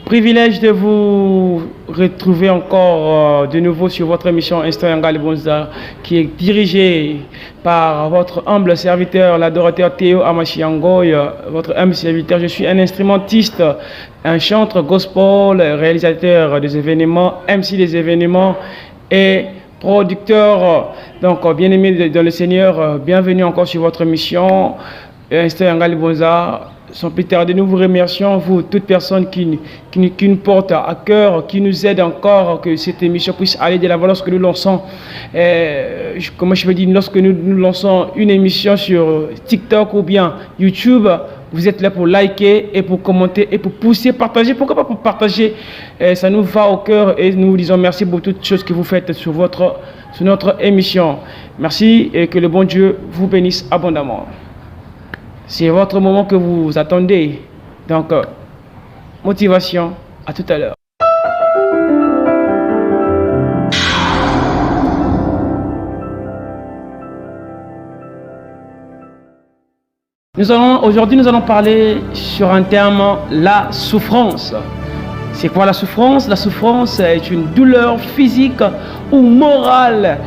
Privilège de vous retrouver encore de nouveau sur votre émission Histoire Ngali Bonza, qui est dirigée par votre humble serviteur, l'adorateur Théo Amashiangoy, votre humble serviteur. Je suis un instrumentiste, un chanteur gospel, réalisateur des événements, MC des événements et producteur. Donc, bien-aimé dans le Seigneur, bienvenue encore sur votre émission Histoire Ngali Bonza. Sans plus tarder, nous vous remercions, vous, toute personne qui nous porte à cœur, qui nous aide encore, que cette émission puisse aller de l'avant lorsque nous lançons, comment je peux dire, lorsque nous lançons une émission sur TikTok ou bien YouTube. Vous êtes là pour liker et pour commenter et pour pousser, partager. Pourquoi pas pour partager? Ça nous va au cœur et nous vous disons merci pour toutes choses que vous faites sur notre émission. Merci et que le bon Dieu vous bénisse abondamment. C'est votre moment que vous attendez. Donc, motivation, à tout à l'heure. Aujourd'hui, nous allons parler sur un terme, la souffrance. C'est quoi la souffrance? La souffrance est une douleur physique ou morale,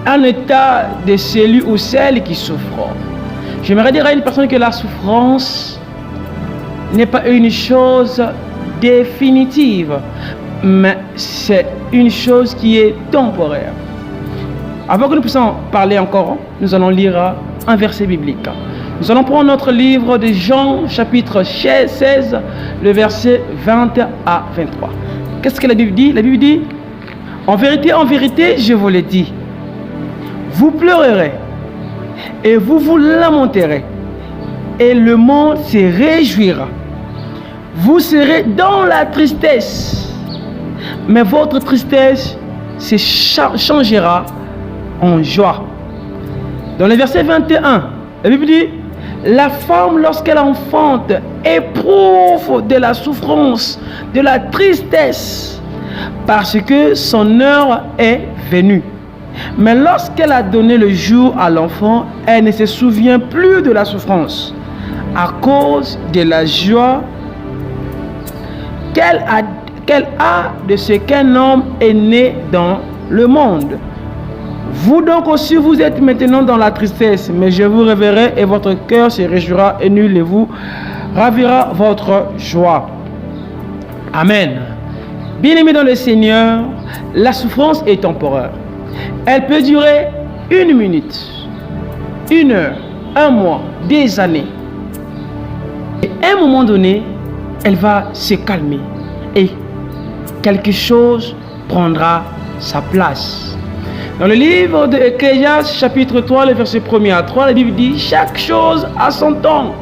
un état de celui ou celle qui souffre. J'aimerais dire à une personne que la souffrance n'est pas une chose définitive, mais c'est une chose qui est temporaire. Avant que nous puissions parler encore, nous allons lire un verset biblique. Nous allons prendre notre livre de Jean, chapitre 16, le verset 20 à 23. Qu'est-ce que la Bible dit? La Bible dit, en vérité, je vous le dis, vous pleurerez et vous vous lamenterez, et le monde se réjouira. Vous serez dans la tristesse, mais votre tristesse se changera en joie. Dans le verset 21, la Bible dit, la femme, lorsqu'elle enfante, éprouve de la souffrance, de la tristesse, parce que son heure est venue. Mais lorsqu'elle a donné le jour à l'enfant, elle ne se souvient plus de la souffrance à cause de la joie qu'elle a de ce qu'un homme est né dans le monde. Vous donc aussi, vous êtes maintenant dans la tristesse, mais je vous reverrai et votre cœur se réjouira et nul ne vous ravira votre joie. Amen. Bien-aimés dans le Seigneur, la souffrance est temporaire. Elle peut durer 1 minute, 1 heure, 1 mois, des années. Et à un moment donné, elle va se calmer et quelque chose prendra sa place. Dans le livre de Ecclésiaste, chapitre 3, le verset 1er à 3, la Bible dit, chaque chose a son temps.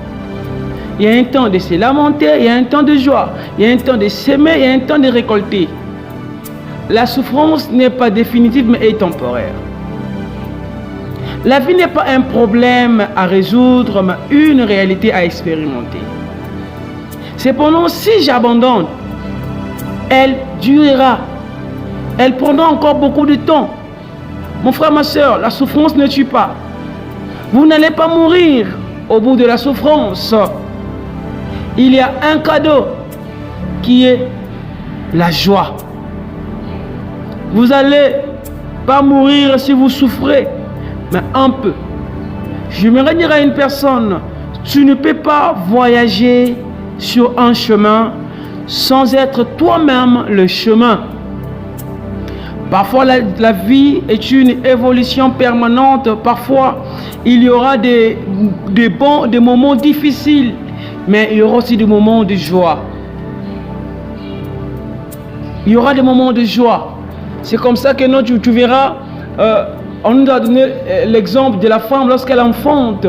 Il y a un temps de se lamenter, il y a un temps de joie, il y a un temps de s'aimer, il y a un temps de récolter. La souffrance n'est pas définitive, mais est temporaire. La vie n'est pas un problème à résoudre, mais une réalité à expérimenter. Cependant, si j'abandonne, elle durera. Elle prendra encore beaucoup de temps. Mon frère, ma soeur, la souffrance ne tue pas. Vous n'allez pas mourir au bout de la souffrance. Il y a un cadeau qui est la joie. Vous n'allez pas mourir si vous souffrez, mais un peu. J'aimerais dire à une personne, tu ne peux pas voyager sur un chemin sans être toi-même le chemin. Parfois, la vie est une évolution permanente. Parfois, il y aura des moments difficiles, mais il y aura aussi des moments de joie. Il y aura des moments de joie. C'est comme ça que tu verras, on nous a donné l'exemple de la femme lorsqu'elle enfante.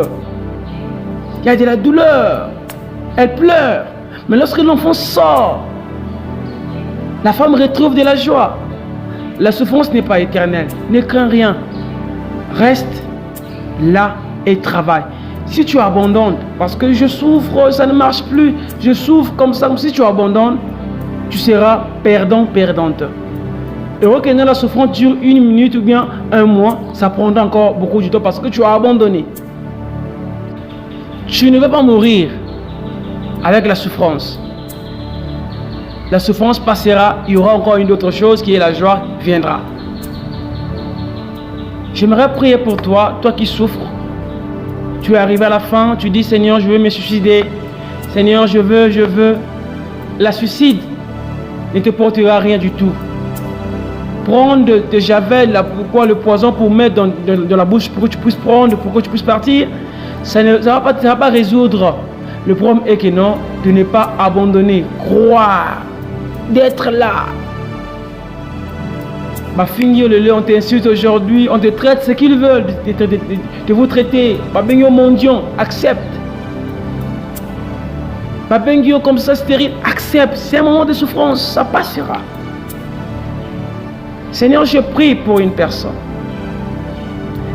Il y a de la douleur, elle pleure. Mais lorsque l'enfant sort, la femme retrouve de la joie. La souffrance n'est pas éternelle, ne crains rien. Reste là et travaille. Si tu abandonnes, parce que je souffre, ça ne marche plus, je souffre comme ça, si tu abandonnes, tu seras perdant, perdante. Heureux que la souffrance dure 1 minute ou bien 1 mois, ça prendra encore beaucoup de temps parce que tu as abandonné. Tu ne vas pas mourir avec la souffrance. La souffrance passera, il y aura encore une autre chose qui est la joie viendra. J'aimerais prier pour toi, toi qui souffres. Tu es arrivé à la fin, tu dis Seigneur, je veux me suicider. Seigneur, je veux. La suicide ne te portera rien du tout. Prends de javel, le poison pour mettre dans la bouche pour que tu puisses prendre, pour que tu puisses partir. Ça ne va pas résoudre. Le problème est que non, de ne pas abandonner, croire, d'être là. Ma fille, on t'insulte aujourd'hui, on te traite ce qu'ils veulent de vous traiter. Babengyo mondion, accepte. Babengyo comme ça, c'est terrible, accepte. C'est un moment de souffrance, ça passera. Seigneur, je prie pour une personne.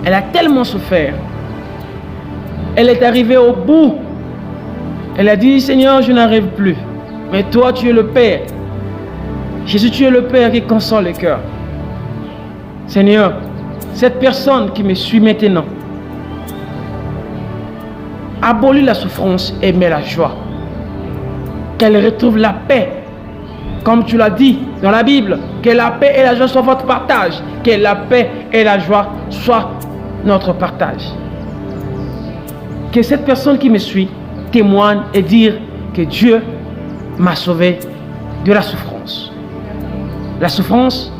Elle a tellement souffert. Elle est arrivée au bout. Elle a dit, Seigneur, je n'arrive plus. Mais toi, tu es le Père. Jésus, tu es le Père qui console les cœurs. Seigneur, cette personne qui me suit maintenant, abolis la souffrance et mets la joie. Qu'elle retrouve la paix. Comme tu l'as dit dans la Bible, que la paix et la joie soient votre partage. Que la paix et la joie soient notre partage. Que cette personne qui me suit témoigne et dire que Dieu m'a sauvé de la souffrance. La souffrance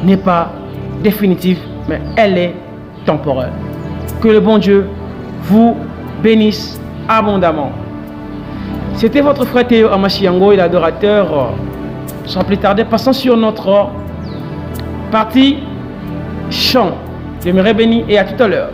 n'est pas définitive, mais elle est temporaire. Que le bon Dieu vous bénisse abondamment. C'était votre frère Théo Amashiango et l'adorateur. Sans plus tarder, passons sur notre partie chant. J'aimerais bénir et à tout à l'heure.